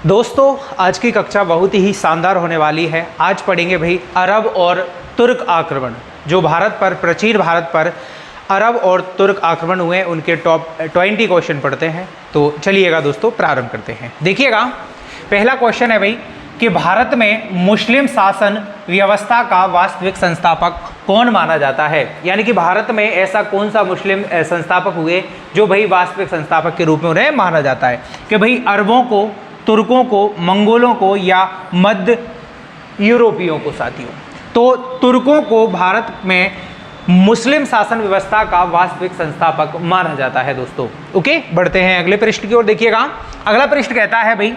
दोस्तों आज की कक्षा बहुत ही शानदार होने वाली है। आज पढ़ेंगे भाई अरब और तुर्क आक्रमण, जो भारत पर, प्राचीन भारत पर अरब और तुर्क आक्रमण हुए, उनके टॉप 20 क्वेश्चन पढ़ते हैं। तो चलिएगा दोस्तों प्रारंभ करते हैं। देखिएगा पहला क्वेश्चन है भाई कि भारत में मुस्लिम शासन व्यवस्था का वास्तविक संस्थापक कौन माना जाता है। यानी कि भारत में ऐसा कौन सा मुस्लिम संस्थापक हुए जो भाई वास्तविक संस्थापक के रूप में उन्हें माना जाता है कि भाई अरबों को, तुर्कों को, मंगोलों को या मध्य यूरोपियों को। साथियों तो तुर्कों को भारत में मुस्लिम शासन व्यवस्था का वास्तविक संस्थापक माना जाता है दोस्तों। ओके, बढ़ते हैं अगले पृष्ठ की ओर। देखिएगा अगला पृष्ठ कहता है भाई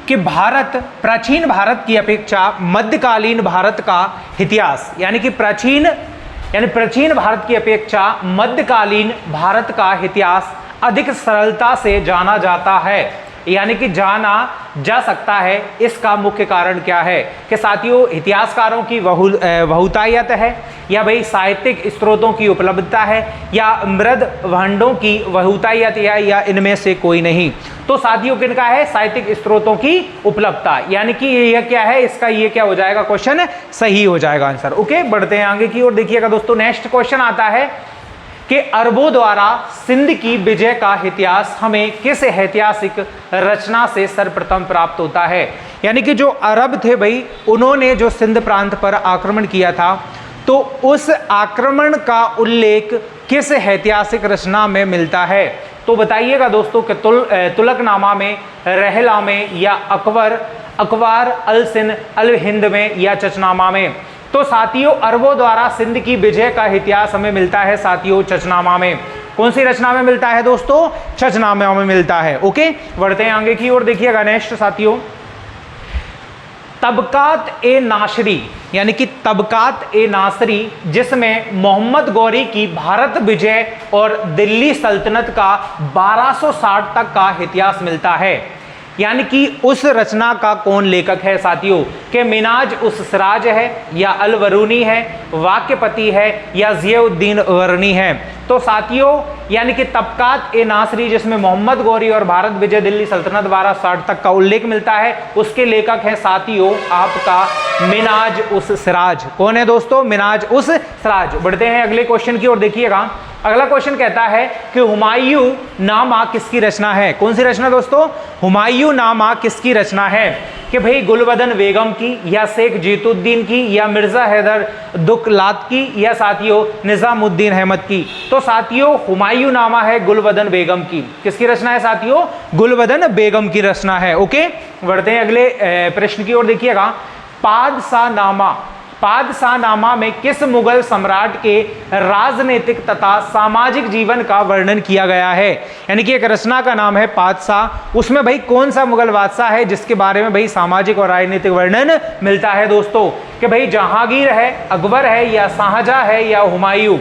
कि भारत, प्राचीन भारत की अपेक्षा मध्यकालीन भारत का इतिहास, यानी कि प्राचीन भारत की अपेक्षा मध्यकालीन भारत का इतिहास अधिक सरलता से जाना जाता है, यानी कि जाना जा सकता है। इसका मुख्य कारण क्या है कि साथियों इतिहासकारों की बहुतायत है, या भाई साहित्यिक स्रोतों की उपलब्धता है, या मृद भंडों की बहुतायत, या इनमें से कोई नहीं। तो साथियों किनका है? साहित्यिक स्रोतों की उपलब्धता, यानी कि यह क्या है, इसका ये क्या हो जाएगा, क्वेश्चन सही हो जाएगा आंसर। ओके, बढ़ते हैं आगे की ओर। देखिएगा दोस्तों नेक्स्ट क्वेश्चन आता है कि अरबों द्वारा सिंध की विजय का इतिहास हमें किस ऐतिहासिक रचना से सर्वप्रथम प्राप्त होता है। यानी कि जो अरब थे भाई, उन्होंने जो सिंध प्रांत पर आक्रमण किया था, तो उस आक्रमण का उल्लेख किस ऐतिहासिक रचना में मिलता है। तो बताइएगा दोस्तों कि तुलकनामा में, रहला में, या अकबार अल सिंध अल हिंद में, या चचनामा में। तो साथियों अरबों द्वारा सिंध की विजय का इतिहास हमें मिलता है साथियों चचनामा में। कौन सी रचना में मिलता है दोस्तों? चचनामा में मिलता है। ओके, बढ़ते हैं आगे की ओर। देखिएगा नेक्स्ट साथियों, तबकात ए नासरी, यानी कि तबकात ए नासरी, जिसमें मोहम्मद गौरी की भारत विजय और दिल्ली सल्तनत का 1260 तक का इतिहास मिलता है। यानी कि उस रचना का कौन लेखक है साथियों? के मिनाज उस सिराज है, या अल वरूनी है, वाक्यपति है, या जियाउद्दीन वर्णी है। तो साथियों यानी कि तबकात ए नासरी, जिसमें मोहम्मद गौरी और भारत विजय दिल्ली सल्तनत 1260 तक का उल्लेख मिलता है, उसके लेखक है साथियों आपका मिनाज उस सिराज। कौन है दोस्तों? मिनाज उस सिराज। बढ़ते हैं अगले क्वेश्चन की ओर। देखिएगा अगला क्वेश्चन कहता है कि हुमायूं नामा किसकी रचना है। कौन सी रचना दोस्तों? हुमायूं नामा किसकी रचना है? कि भाई गुलबदन बेगम की, या शेख जीतुद्दीन की, या मिर्जा हैदर दुकलात की, या साथियों निजामुद्दीन अहमद की। तो साथियों हुमायूं नामा है गुलबदन बेगम की। किसकी रचना है साथियों? गुलबदन बेगम की रचना है। ओके, बढ़ते हैं अगले प्रश्न की ओर। देखिएगा पादशाहनामा में किस मुगल सम्राट के राजनीतिक तथा सामाजिक जीवन का वर्णन किया गया है। यानी कि एक रचना का नाम है पादशाह, उसमें भाई कौन सा मुगल बादशाह है जिसके बारे में भाई सामाजिक और राजनीतिक वर्णन मिलता है दोस्तों? कि भाई जहांगीर है, अकबर है, या शाहजहां है, या हुमायूं।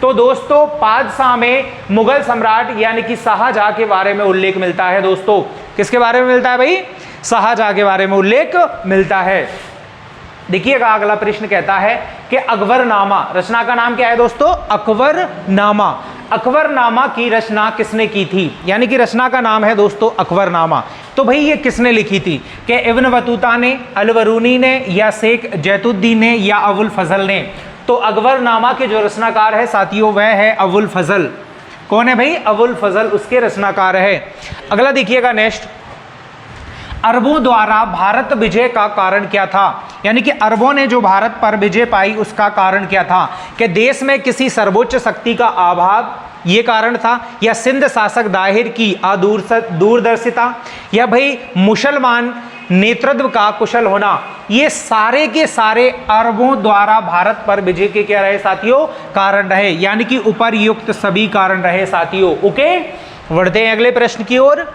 तो दोस्तों पादशाह में मुगल सम्राट यानी कि शाहजहां के बारे में उल्लेख मिलता है दोस्तों। किसके बारे में मिलता है भाई? शाहजहां के बारे में उल्लेख मिलता है। देखिएगा अगला प्रश्न कहता है कि अकबरनामा, रचना का नाम क्या है दोस्तों? अकबरनामा। अकबरनामा की रचना किसने की थी? यानी कि रचना का नाम है दोस्तों अकबरनामा। तो भाई ये किसने लिखी थी? कि इब्न बतूता ने, अल वरूनी ने, या शेख जैतुद्दीन ने, या अबुल फजल ने। तो अकबरनामा के जो रचनाकार है साथियों वह है अबुल फजल। कौन है भाई? अबुल फजल उसके रचनाकार है। अगला देखिएगा नेक्स्ट, अरबों द्वारा भारत विजय का कारण क्या था। यानी कि अरबों ने जो भारत पर विजय पाई उसका कारण क्या था? कि देश में किसी सर्वोच्च शक्ति का अभाव, ये कारण था, या सिंध शासक दाहिर की दूरदर्शिता, या भाई मुसलमान नेतृत्व का कुशल होना। ये सारे के सारे अरबों द्वारा भारत पर विजय के क्या रहे साथियों? कारण रहे। यानी कि उपर्युक्त सभी कारण रहे साथियों। ओके, बढ़ते हैं अगले प्रश्न की ओर।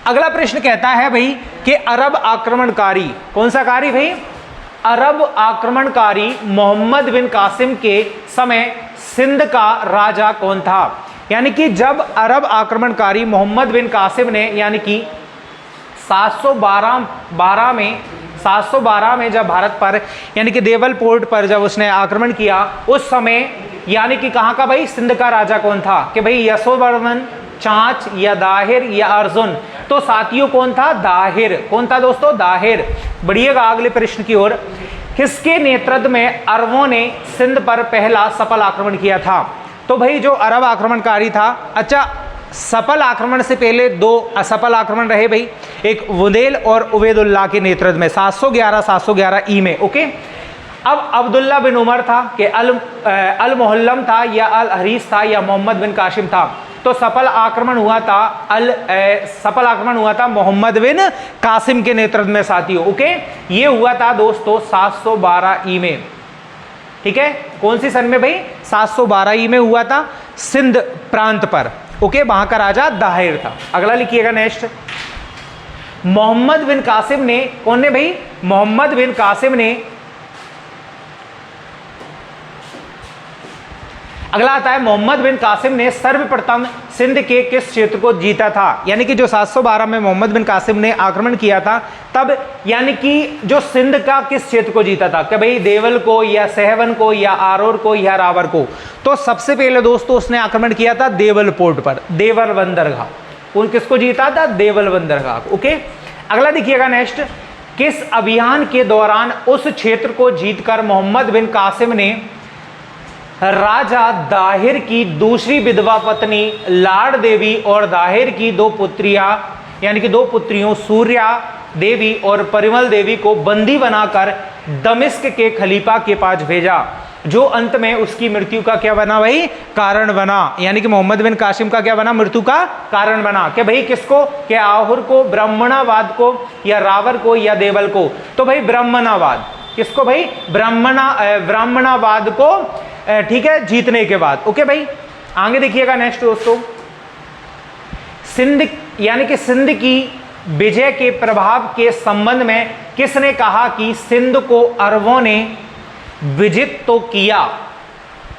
अगला प्रश्न कहता है भाई कि अरब आक्रमणकारी, कौन सा कारी भाई? अरब आक्रमणकारी मोहम्मद बिन कासिम के समय सिंध का राजा कौन था। यानी कि जब अरब आक्रमणकारी मोहम्मद बिन कासिम ने, यानी कि 712 में जब भारत पर, यानी कि देवलपोर्ट पर जब उसने आक्रमण किया, उस समय यानी कि कहाँ का भाई? सिंध का राजा कौन था? कि भाई यशोवर्मन, चांच, या दाहिर, या अर्जुन। तो साथियों कौन था? दाहिर। कौन था दोस्तों? दाहिर। बढ़िएगा अगले प्रश्न की ओर। किसके नेतृत्व में अरबों ने सिंध पर पहला सफल आक्रमण किया था? तो भाई जो अरब आक्रमणकारी था, अच्छा सफल आक्रमण से पहले दो असफल आक्रमण रहे भाई, एक वुदैल और उबैदुल्लाह के नेतृत्व में 711 ई में। ओके, अब अब्दुल्ला बिन उमर था कि अल मुहल्लम था या अल हरीस था या मोहम्मद बिन कासिम था? तो सफल आक्रमण हुआ था मोहम्मद बिन कासिम के नेतृत्व में साथियों। ओके, ये हुआ था दोस्तों 712 ई में। ठीक है, कौन सी सन में भाई? 712 ई में हुआ था, सिंध प्रांत पर। ओके, वहां का राजा दाहिर था। अगला लिखिएगा नेक्स्ट। मोहम्मद बिन कासिम ने, कौन ने भाई? मोहम्मद बिन कासिम ने, अगला आता है मोहम्मद बिन कासिम ने सर्वप्रथम सिंध के किस क्षेत्र को जीता था? यानी कि जो 712 में मोहम्मद बिन कासिम ने आक्रमण किया था तब, यानी कि जो सिंध का किस क्षेत्र को जीता था? कि भाई देवल को या सहवन को या आरोर को या रावर को? तो सबसे पहले दोस्तों उसने आक्रमण किया था देवल पोर्ट पर, देवल बंदरगाह। कौन किसको जीता था? देवल बंदरगाह। ओके, अगला देखिएगा नेक्स्ट। किस अभियान के दौरान उस क्षेत्र को जीतकर मोहम्मद बिन कासिम ने राजा दाहिर की दूसरी विधवा पत्नी लाड़ देवी और दाहिर की दो पुत्रियां, यानी कि दो पुत्रियों सूर्या देवी और परिमल देवी को बंदी बनाकर दमिश्क के खलीफा के पास भेजा, जो अंत में उसकी मृत्यु का क्या बना भाई? कारण बना। यानी कि मोहम्मद बिन कासिम का क्या बना? मृत्यु का कारण बना। कि भाई किसको? कि आहुर को, ब्राह्मणावाद को या रावर को या देवल को? तो भाई ब्राह्मणावाद। किसको भाई? ब्राह्मणावाद को, ठीक है, जीतने के बाद। ओके भाई, आगे देखिएगा नेक्स्ट दोस्तों। सिंध, यानी कि सिंध की विजय के प्रभाव के संबंध में किसने कहा कि सिंध को अरबों ने विजित तो किया,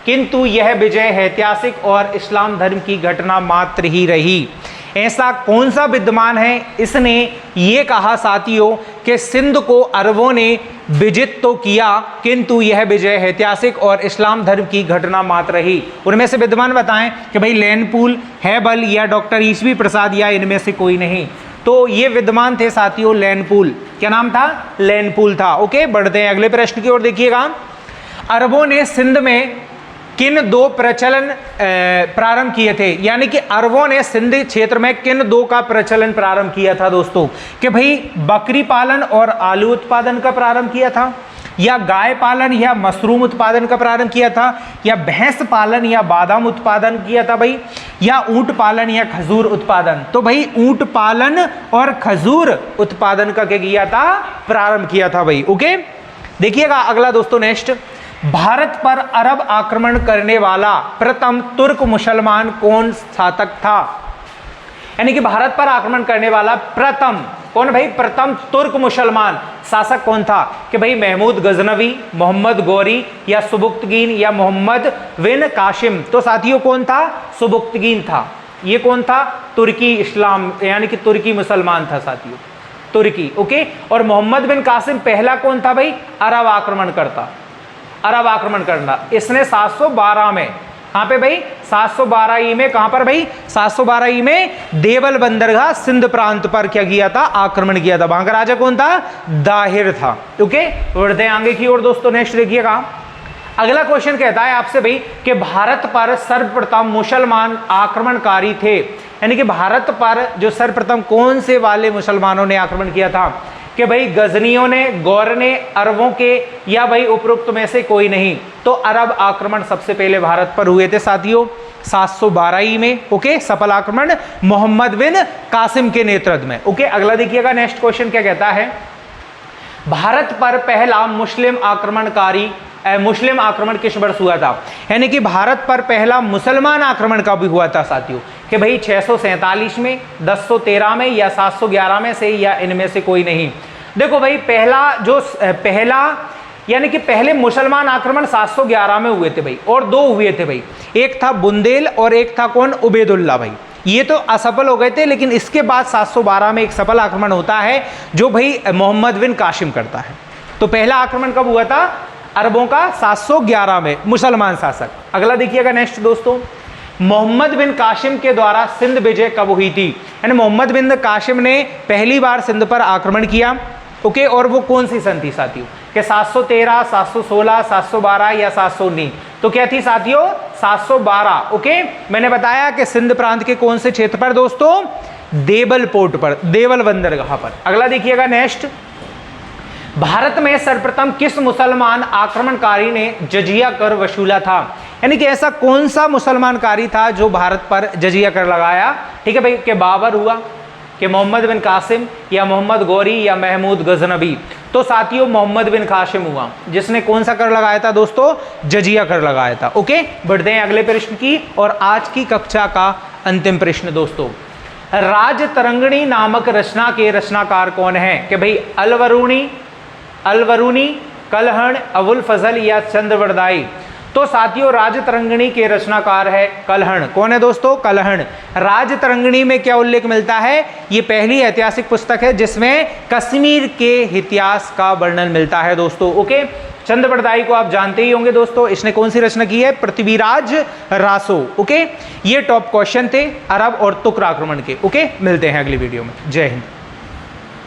किंतु यह विजय ऐतिहासिक और इस्लाम धर्म की घटना मात्र ही रही? ऐसा कौन सा विद्वान है इसने ये कहा साथियों कि सिंध को अरबों ने विजित तो किया किंतु यह विजय ऐतिहासिक और इस्लाम धर्म की घटना मात्र रही? उनमें से विद्वान बताएं कि भाई लैंडपूल, हैबल या डॉक्टर ईसवी प्रसाद या इनमें से कोई नहीं? तो ये विद्वान थे साथियों लैंडपूल। क्या नाम था? लैंडपूल था। ओके, बढ़ते हैं अगले प्रश्न की ओर। देखिएगा, अरबों ने सिंध में किन दो प्रचलन प्रारंभ किए थे? यानी कि अरबों ने सिंध क्षेत्र में किन दो का प्रचलन प्रारंभ किया था दोस्तों? कि भाई बकरी पालन और आलू उत्पादन का प्रारंभ किया था, या गाय पालन या मशरूम उत्पादन का प्रारंभ किया था, या भैंस पालन या बादाम उत्पादन किया था भाई, या ऊंट पालन या खजूर उत्पादन? तो भाई ऊंट पालन और खजूर उत्पादन का क्या किया था? प्रारंभ किया था भाई। ओके, देखिएगा अगला दोस्तों नेक्स्ट। भारत पर अरब आक्रमण करने वाला प्रथम तुर्क मुसलमान कौन शासक था? यानी कि भारत पर आक्रमण करने वाला प्रथम कौन भाई? प्रथम तुर्क मुसलमान शासक कौन था? कि भाई महमूद गजनवी, मोहम्मद गौरी या सुबुक्तगीन या मोहम्मद बिन कासिम? तो साथियों कौन था? सुबुक्तगीन था। ये कौन था? तुर्की इस्लाम, यानी कि तुर्की मुसलमान था साथियों, तुर्की। ओके, और मोहम्मद बिन कासिम पहला कौन था भाई? अरब आक्रमण करता, अरब आक्रमण करना। इसने 712 में, कहां पे भाई? 712 ई में। कहां पर भाई? 712 ई में देवल बंदरगाह सिंध प्रांत पर क्या किया था? आक्रमण किया था। वहां का राजा कौन था? दाहिर था। ओके, बढ़ते हैं आगे की ओर दोस्तों। नेक्स्ट देखिएगा, अगला क्वेश्चन कहता है आपसे भाई कि भारत पर सर्वप्रथम मुसलमान आक्रमणकारी थे, यानी कि भारत पर जो सर्वप्रथम कौन से वाले मुसलमानों ने आक्रमण किया था? कि भाई गजनियों ने, गौर ने, अरबों के, या भाई उपरोक्त में से कोई नहीं? तो अरब आक्रमण सबसे पहले भारत पर हुए थे साथियों 712 ई में। ओके, सफल आक्रमण मोहम्मद बिन कासिम के नेतृत्व में। ओके, अगला देखिएगा नेक्स्ट क्वेश्चन क्या कहता है। भारत पर पहला मुस्लिम आक्रमण किस वर्ष हुआ था? यानी कि भारत पर पहला मुसलमान आक्रमण कब हुआ था साथियों? कि भाई 647 में, 1013 में या 711 में से, या इनमें से कोई नहीं? देखो भाई, पहला यानी कि पहले मुसलमान आक्रमण 711 में हुए थे भाई, और दो हुए थे भाई, एक था बुंदेल और एक था कौन? उबैदुल्ला भाई। ये तो असफल हो गए थे, लेकिन इसके बाद 712 में एक सफल आक्रमण होता है जो भाई मोहम्मद बिन कासिम करता है। तो पहला आक्रमण कब हुआ था? अरबों का 711 में, मुसलमान शासक। अगला देखिएगा नेक्स्ट दोस्तों, मोहम्मद बिन कासिम के द्वारा सिंध विजय कब हुई थी? यानी मोहम्मद बिन कासिम ने पहली बार सिंध पर आक्रमण किया, ओके, और वो कौन सी सन थी साथियों? कि 713, 716, 712 या 719? तो क्या थी साथियों? 712। ओके, मैंने बताया कि सिंध प्रांत के कौन से क्षेत्र पर दोस्तों? देवल पोर्ट पर, देवल बंदरगाह पर। अगला देखिएगा नेक्स्ट, भारत में सर्वप्रथम किस मुसलमान आक्रमणकारी ने जजिया कर वसूला था? यानी कि ऐसा कौन सा मुसलमानकारी था जो भारत पर जजिया कर लगाया? ठीक है भाई, कि बाबर हुआ, कि मोहम्मद बिन कासिम, या मोहम्मद गौरी, या महमूद गजनबी? तो साथियों मोहम्मद बिन कासिम हुआ, जिसने कौन सा कर लगाया था दोस्तों? जजिया कर लगाया था। ओके, बढ़ते हैं अगले प्रश्न की, और आज की कक्षा का अंतिम प्रश्न दोस्तों, राजतरंगिणी नामक रचना के रचनाकार कौन है? कि भाई अलवरूनी, कलहण, अबुल फजल या चंद्रवरदाई? तो साथियों राजतरंगिणी के रचनाकार है कलहण। कौन है दोस्तों? कलहण। राजतरंगिणी में क्या उल्लेख मिलता है? ये पहली ऐतिहासिक पुस्तक है जिसमें कश्मीर के इतिहास का वर्णन मिलता है दोस्तों। ओके, चंद्रवरदाई को आप जानते ही होंगे दोस्तों, इसने कौन सी रचना की है? पृथ्वीराज रासो। ओके, ये टॉप क्वेश्चन थे अरब और तुर्क आक्रमण के। ओके, मिलते हैं अगली वीडियो में। जय हिंद।